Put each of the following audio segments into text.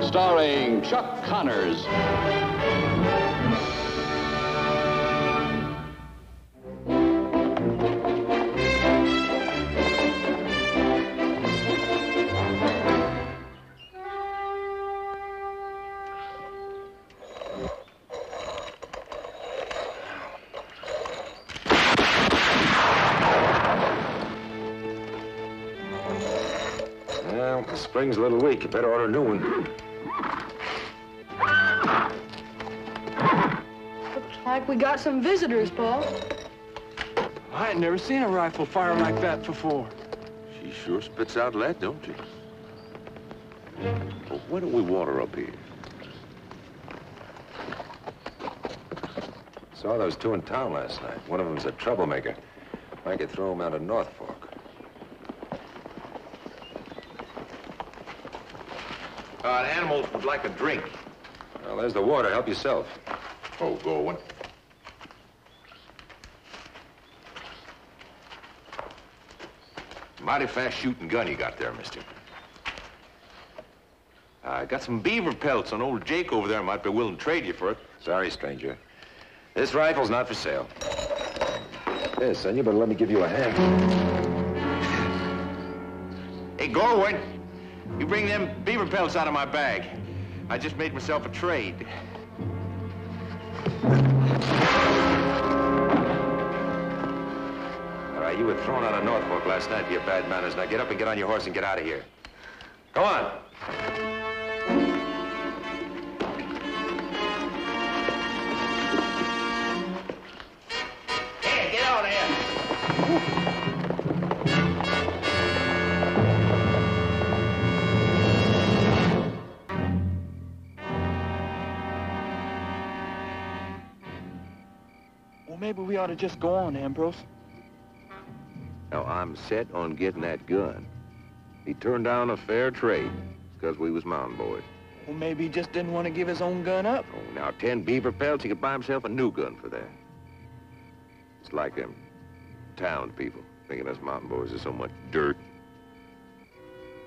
starring Chuck Connors. Well, the spring's a little weak. You better order a new one. Looks like we got some visitors, Paul. I ain't never seen a rifle fire like that before. She sure spits out lead, don't she? Well, why don't we water up here? Saw those two in town last night. One of them's a troublemaker. I could throw him out of North Fork. The animals would like a drink. Well, there's the water. Help yourself. Oh, going. Mighty fast shooting gun you got there, mister. I got some beaver pelts on old Jake over there. Might be willing to trade you for it. Sorry, stranger. This rifle's not for sale. Here, son, you better let me give you a hand. Hey, Gorwin, you bring them beaver pelts out of my bag. I just made myself a trade. All right, you were thrown out of North Fork last night for your bad manners. Now get up and get on your horse and get out of here. Go on. Hey, get out of here. Well, maybe we ought to just go on, Ambrose. Now, I'm set on getting that gun. He turned down a fair trade because we was mountain boys. Well, maybe he just didn't want to give his own gun up. Oh, now, 10 beaver pelts, he could buy himself a new gun for that. It's like them town people thinking us mountain boys are so much dirt.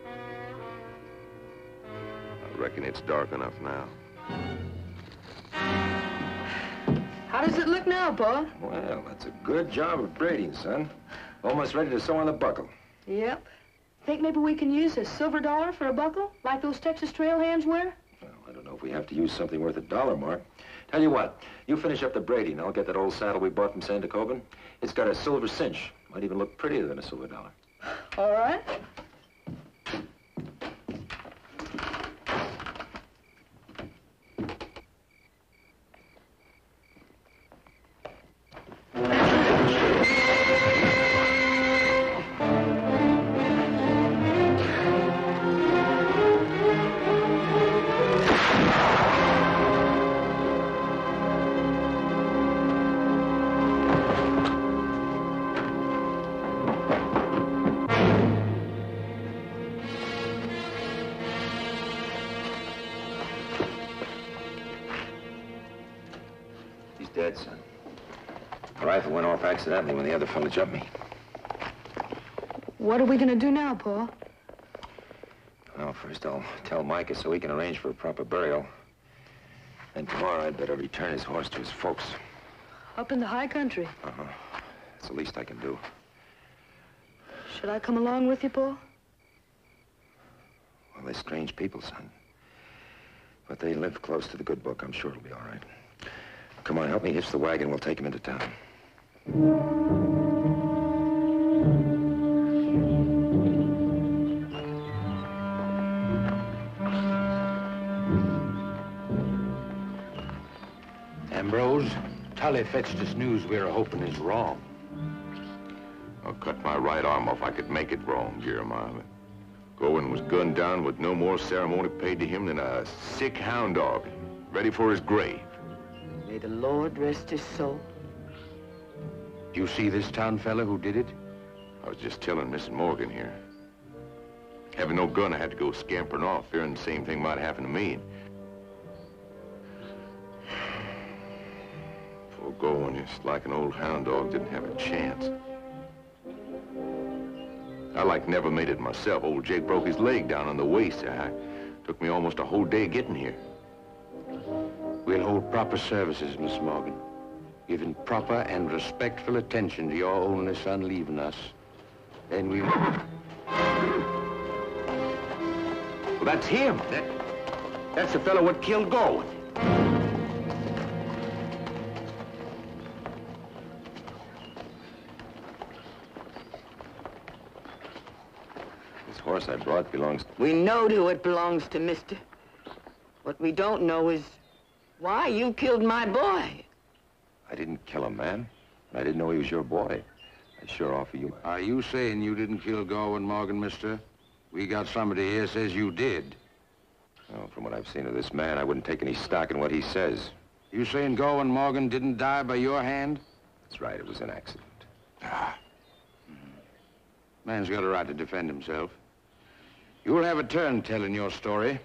I reckon it's dark enough now. How does it look now, Paul? Well, that's a good job of braiding, son. Almost ready to sew on the buckle. Yep. Think maybe we can use a silver dollar for a buckle, like those Texas trail hands wear? Well, I don't know if we have to use something worth $1, Mark. Tell you what, you finish up the braiding. I'll get that old saddle we bought from Sandacoban. It's got a silver cinch. Might even look prettier than a silver dollar. All right. Dead, son. The rifle went off accidentally when the other fella jumped me. What are we gonna do now, Paul? Well, first I'll tell Micah so he can arrange for a proper burial. Then tomorrow I'd better return his horse to his folks. Up in the high country. Uh-huh. That's the least I can do. Should I come along with you, Paul? Well, they're strange people, son. But they live close to the good book. I'm sure it'll be all right. Come on, help me hitch the wagon. We'll take him into town. Ambrose, Tully fetched us news we were hoping is wrong. I'll cut my right arm off. I could make it wrong, Jeremiah. Goin was gunned down with no more ceremony paid to him than a sick hound dog, ready for his grave. May the Lord rest his soul. Do you see this town fella who did it? I was just telling Mrs. Morgan here. Having no gun, I had to go scampering off, fearing the same thing might happen to me. Poor Goin, it's like an old hound dog didn't have a chance. I like never made it myself. Old Jake broke his leg down on the waist. I Took me almost a whole day getting here. We'll hold proper services, Miss Morgan. Giving proper and respectful attention to your only son leaving us. Then we'll... Well, that's him. That's the fellow what killed Gorwin. This horse I brought belongs... We know who it belongs to, mister. What we don't know is why you killed my boy. I didn't kill him, man. I didn't know he was your boy. I sure offer you... Are you saying you didn't kill Gorwin, Morgan, mister? We got somebody here says you did. Well, from what I've seen of this man, I wouldn't take any stock in what he says. You saying Gorwin Morgan didn't die by your hand? That's right, it was an accident. Man's got a right to defend himself. You'll have a turn telling your story.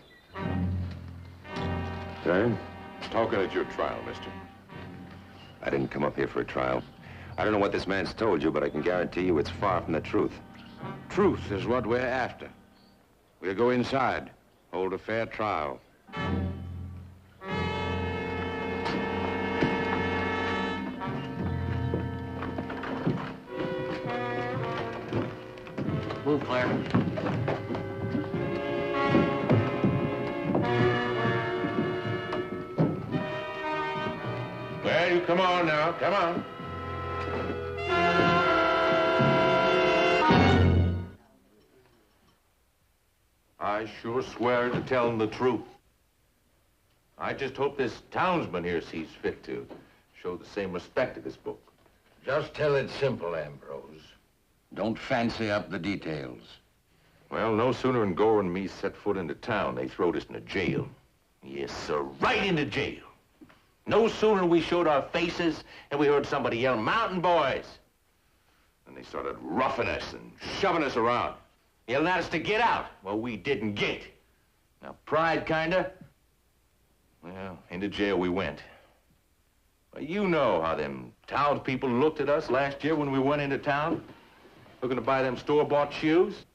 Turn? Talking at your trial, mister. I didn't come up here for a trial. I don't know what this man's told you, but I can guarantee you it's far from the truth. Truth is what we're after. We'll go inside, hold a fair trial. Move, Claire. Well, you come on now. Come on. I sure swear to telling the truth. I just hope this townsman here sees fit to show the same respect to this book. Just tell it simple, Ambrose. Don't fancy up the details. Well, no sooner than Gore and me set foot into town, they throwed us into jail. Yes, sir, right into jail. No sooner we showed our faces and we heard somebody yell, "Mountain boys!" And they started roughing us and shoving us around, yelling at us to get out. Well, we didn't get. Now, pride, kinda. Well, into jail we went. Well, you know how them townspeople looked at us last year when we went into town, looking to buy them store-bought shoes.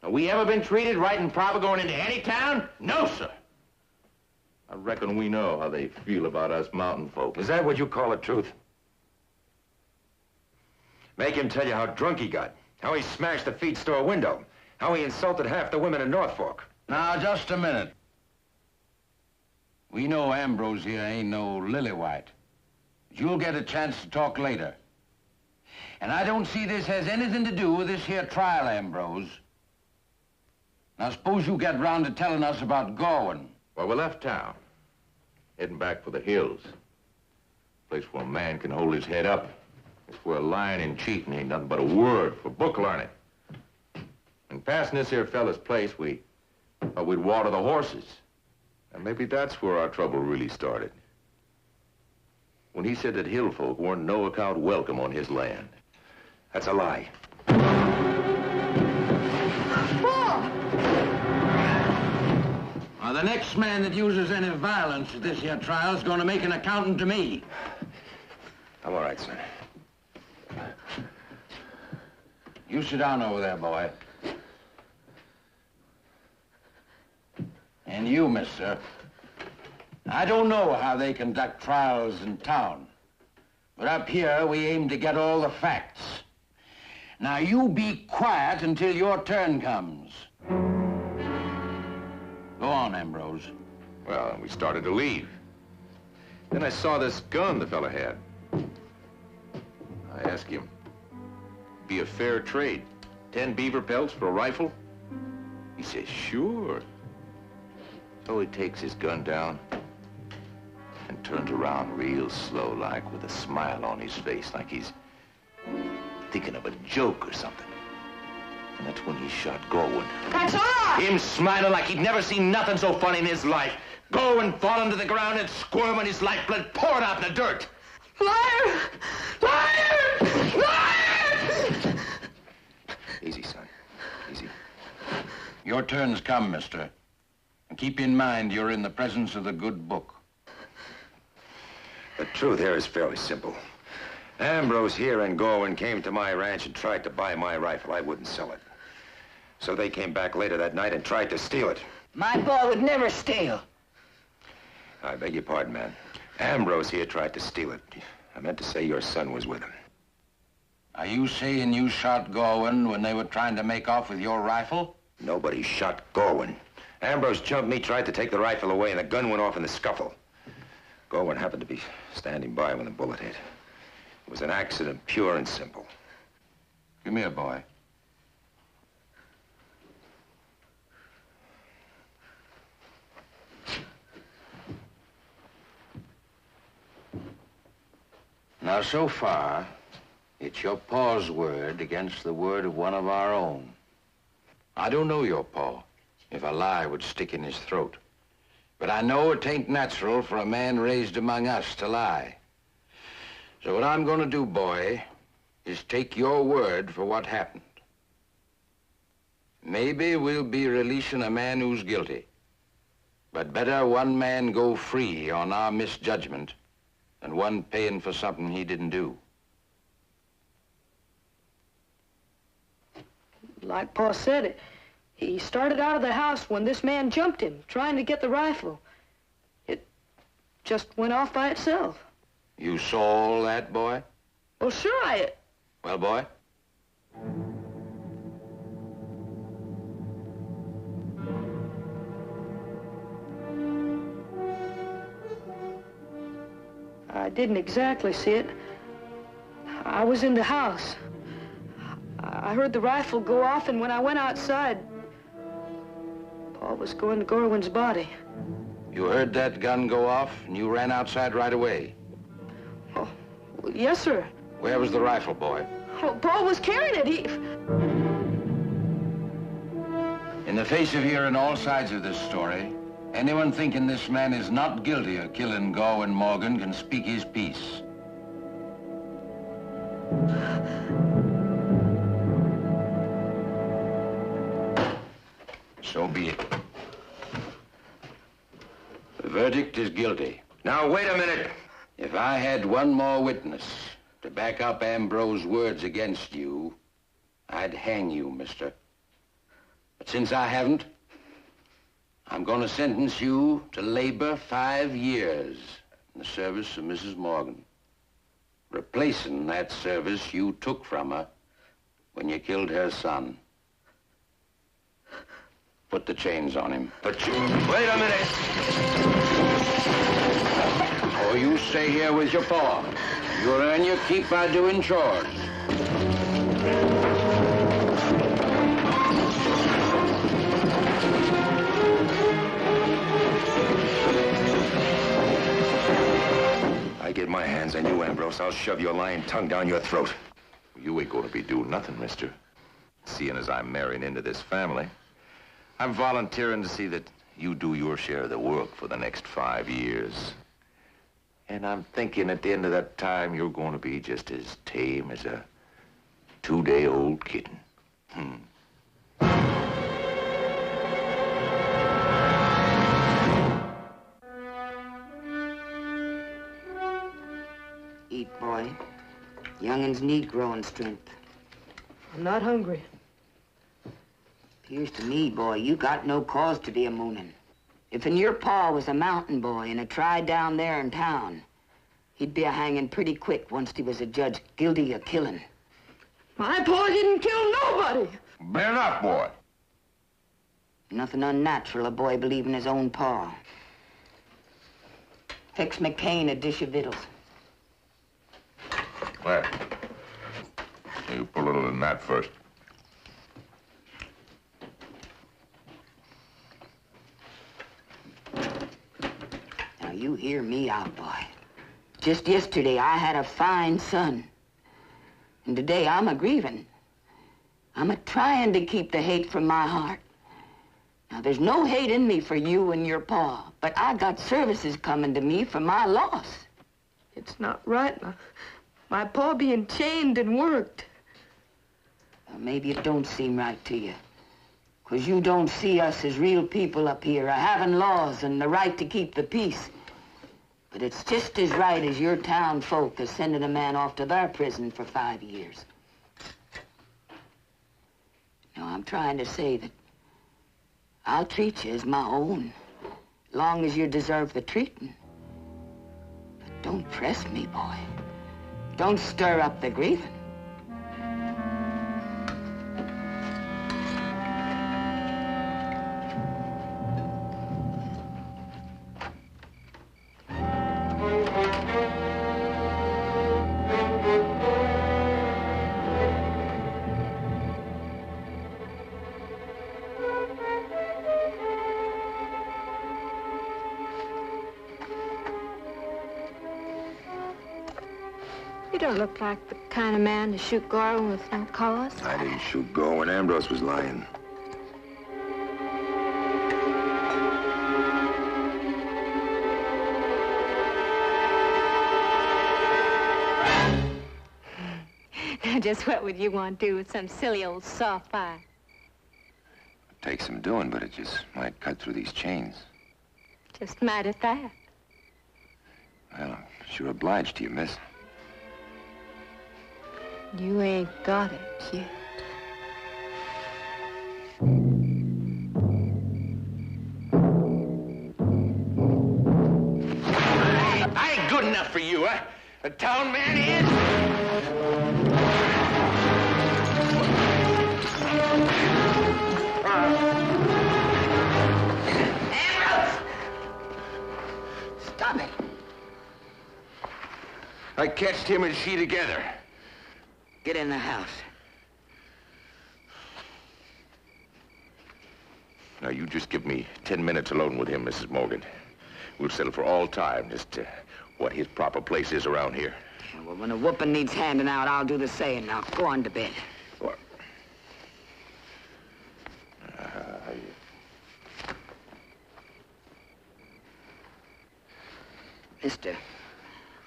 Have we ever been treated right and proper going into any town? No, sir. I reckon we know how they feel about us mountain folk. Is that what you call the truth? Make him tell you how drunk he got, how he smashed the feed store window, how he insulted half the women in North Fork. Now, just a minute. We know Ambrose here ain't no lily white. But you'll get a chance to talk later. And I don't see this has anything to do with this here trial, Ambrose. Now, suppose you get round to telling us about Gorwin. Well, we left town, heading back for the hills. Place where a man can hold his head up. It's where lying and cheating ain't nothing but a word for book learning. And passing this here fella's place, we thought we'd water the horses. And maybe that's where our trouble really started. When he said that hill folk weren't no account welcome on his land. That's a lie. Now, the next man that uses any violence at this here trial is going to make an accountant to me. I'm all right, son. You sit down over there, boy. And you, mister. I don't know how they conduct trials in town, but up here we aim to get all the facts. Now, you be quiet until your turn comes. Go on, Ambrose. Well, we started to leave. Then I saw this gun the fella had. I asked him, be a fair trade, 10 beaver pelts for a rifle? He says, sure. So he takes his gun down and turns around real slow, like with a smile on his face, like he's thinking of a joke or something. And that's when he shot Gorwin. That's all! Him smiling like he'd never seen nothing so funny in his life. Gorwin falling to the ground and squirming, his lifeblood pouring out in the dirt. Liar! Liar! Liar! Easy, son. Easy. Your turn's come, mister. And keep in mind you're in the presence of the good book. The truth here is fairly simple. Ambrose here and Gorwin came to my ranch and tried to buy my rifle. I wouldn't sell it. So they came back later that night and tried to steal it. My boy would never steal. I beg your pardon, man. Ambrose here tried to steal it. I meant to say your son was with him. Are you saying you shot Gorwin when they were trying to make off with your rifle? Nobody shot Gorwin. Ambrose jumped me, tried to take the rifle away, and the gun went off in the scuffle. Gorwin happened to be standing by when the bullet hit. It was an accident, pure and simple. Come here, boy. Now, so far, it's your pa's word against the word of one of our own. I don't know your pa, if a lie would stick in his throat. But I know it ain't natural for a man raised among us to lie. So what I'm gonna do, boy, is take your word for what happened. Maybe we'll be releasing a man who's guilty. But better one man go free on our misjudgment than one paying for something he didn't do. Like Pa said, he started out of the house when this man jumped him, trying to get the rifle. It just went off by itself. You saw all that, boy? Well, sure, Well, boy? I didn't exactly see it. I was in the house. I heard the rifle go off, and when I went outside, Pa was going to Gorwin's body. You heard that gun go off, and you ran outside right away. Oh, well, yes, sir. Where was the rifle, boy? Oh, Pa was carrying it. In the face of hearing all sides of this story, anyone thinking this man is not guilty of killing Gorwin Morgan can speak his piece. So be it. The verdict is guilty. Now, wait a minute. If I had one more witness to back up Ambrose's words against you, I'd hang you, mister. But since I haven't, I'm going to sentence you to labor 5 years in the service of Mrs. Morgan, replacing that service you took from her when you killed her son. Put the chains on him. But you... Wait a minute! Or you stay here with your pa. You'll earn your keep by doing chores. I get my hands on you, Ambrose, I'll shove your lying tongue down your throat. You ain't gonna be doing nothing, mister. Seeing as I'm marrying into this family, I'm volunteering to see that you do your share of the work for the next 5 years. And I'm thinking at the end of that time, you're going to be just as tame as a 2-day-old kitten. Eat, boy. Young'uns need growing strength. I'm not hungry. Appears to me, boy, you got no cause to be a-moonin'. If your pa was a mountain boy and a tried down there in town, he'd be a-hanging pretty quick once he was adjudged guilty of killing. My pa didn't kill nobody. Bear up, boy. Nothing unnatural, a boy believing his own pa. Fix McCain a dish of victuals. Where? You put a little in that first. Now, you hear me out, boy. Just yesterday, I had a fine son. And today, I'm a-grieving. I'm a-trying to keep the hate from my heart. Now, there's no hate in me for you and your pa, but I got services coming to me for my loss. It's not right. My pa being chained and worked. Well, maybe it don't seem right to you. 'Cause you don't see us as real people up here, having laws and the right to keep the peace. But it's just as right as your town folk as sending a man off to their prison for 5 years. Now, No, I'm trying to say that I'll treat you as my own, long as you deserve the treating. But don't press me, boy. Don't stir up the grieving. You don't look like the kind of man to shoot Gorwin with no cause. I didn't shoot Gorwin. Ambrose was lying. Now, just what would you want to do with some silly old soft fire? It takes some doing, but it just might cut through these chains. Just mad at that. Well, I'm sure obliged to you, miss. You ain't got it yet. I ain't good enough for you, huh? A town man is? Ambrose! Stop it. I catched him and she together. Get in the house. Now, you just give me 10 minutes alone with him, Mrs. Morgan. We'll settle for all time as to what his proper place is around here. Yeah, well, when a whooping needs handing out, I'll do the saying. Now, go on to bed. What? Mister,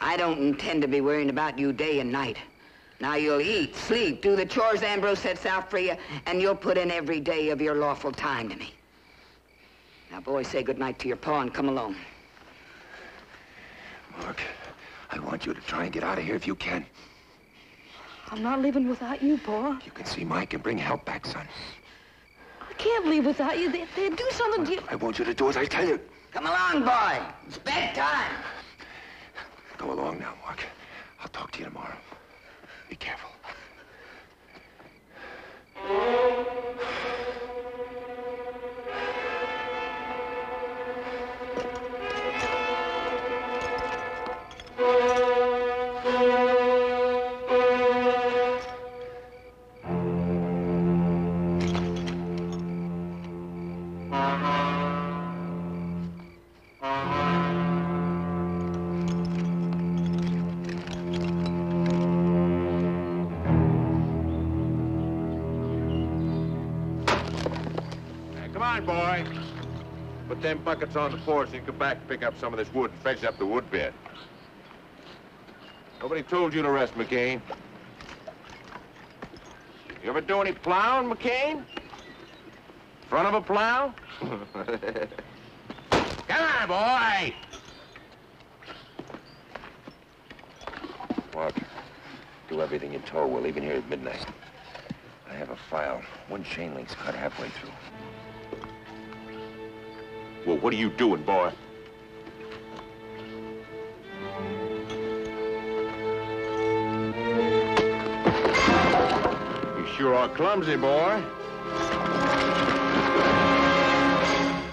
I don't intend to be worrying about you day and night. Now you'll eat, sleep, do the chores Ambrose sets out for you, and you'll put in every day of your lawful time to me. Now, boy, say goodnight to your pa and come along. Mark, I want you to try and get out of here if you can. I'm not leaving without you, Pa. You can see Mike and bring help back, son. I can't leave without you. They'd do something to you. I want you to do as I tell you. Come along, boy. It's bedtime. Go along now, Mark. I'll talk to you tomorrow. Be careful. Come on, boy. Put them buckets on the porch and come back and pick up some of this wood and fetch up the wood bed. Nobody told you to rest, McCain. You ever do any plowing, McCain? Front of a plow? Come on, boy! Mark, do everything you're told. We're leaving here at midnight. I have a file. One chain link's cut halfway through. Well, what are you doing, boy? You sure are clumsy, boy.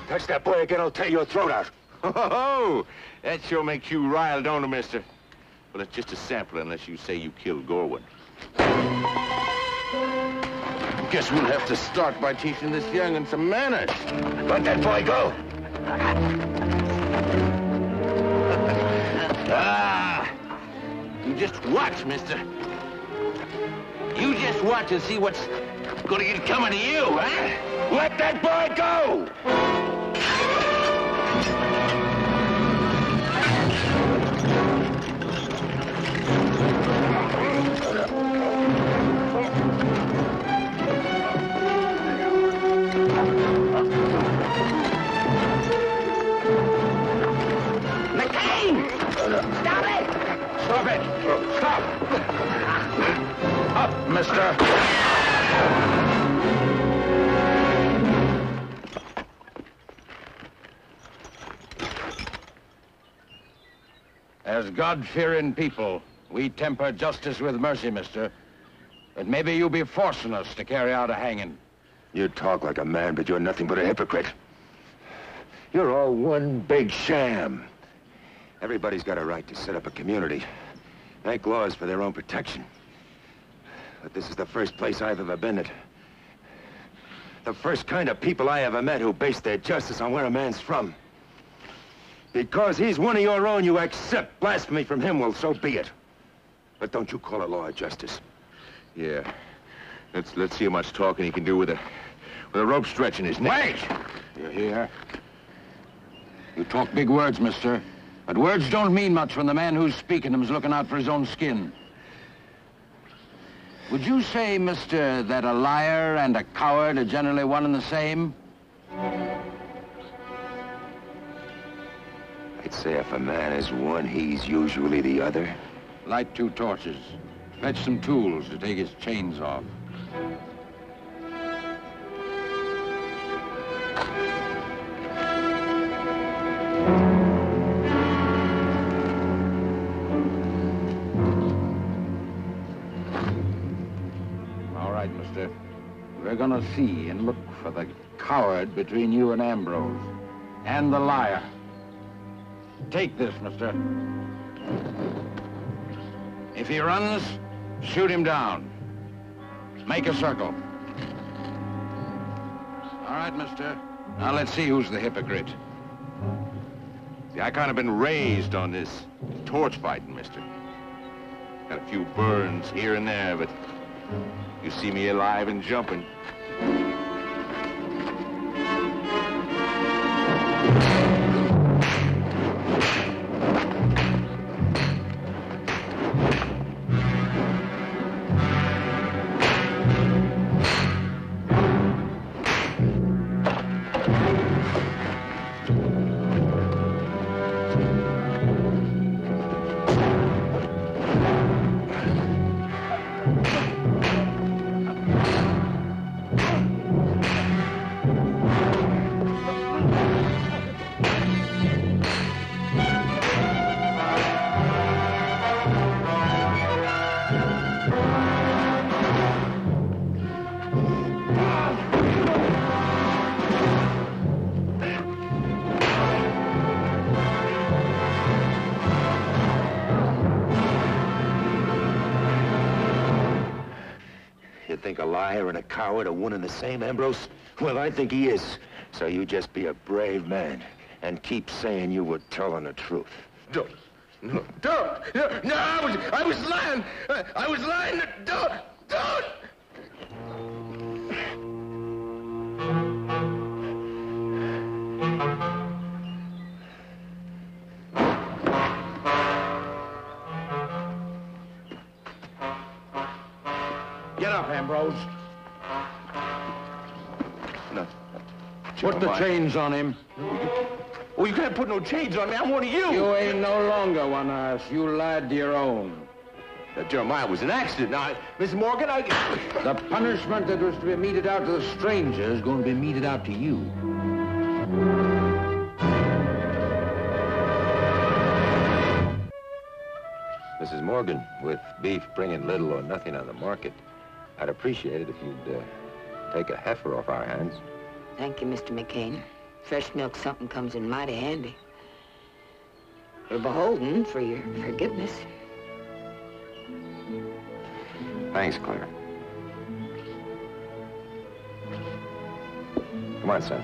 Touch that boy again, I'll tear your throat out. Oh, that sure makes you riled, don't it, mister? Well, it's just a sample unless you say you killed Gorwin. Guess we'll have to start by teaching this young'un some manners. Let that boy go. You just watch, mister. You just watch and see what's gonna get coming to you, huh? Let that boy go! McCain! Stop it! Stop it! Stop! Up, mister! As God-fearing people, we temper justice with mercy, mister. But maybe you'll be forcing us to carry out a hanging. You talk like a man, but you're nothing but a hypocrite. You're all one big sham. Everybody's got a right to set up a community, make laws for their own protection. But this is the first place I've ever been at. The first kind of people I ever met who base their justice on where a man's from. Because he's one of your own, you accept blasphemy from him, well, so be it. But don't you call it law or justice. Yeah. Let's see how much talking he can do with a rope stretch in his neck. Wait! You hear? You talk big words, mister. But words don't mean much when the man who's speaking them's looking out for his own skin. Would you say, mister, that a liar and a coward are generally one and the same? I'd say if a man is one, he's usually the other. Light 2 torches. Fetch some tools to take his chains off. All right, mister. We're gonna see and look for the coward between you and Ambrose. And the liar. Take this, mister. If he runs, shoot him down. Make a circle. All right, mister. Now let's see who's the hypocrite. See, I kind of been raised on this torch fighting, mister. Got a few burns here and there, but you see me alive and jumping. You think a liar and a coward are one and the same, Ambrose? Well, I think he is. So you just be a brave man and keep saying you were telling the truth. Don't. No, don't. No, I was lying. I was lying. Don't. Get up, Ambrose. No. Put the chains on him. Oh, you can't put no chains on me. I'm one of you. You ain't no longer one of us. You lied to your own. That Jeremiah was an accident. Now, Miss Morgan, The punishment that was to be meted out to the stranger is going to be meted out to you. Mrs. Morgan, with beef bringing little or nothing on the market, I'd appreciate it if you'd take a heifer off our hands. Thank you, Mr. McCain. Fresh milk something comes in mighty handy. We're beholden for your forgiveness. Thanks, Claire. Come on, son.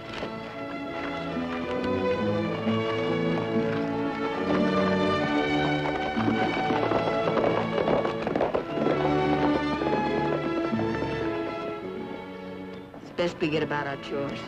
It's best we get about our chores.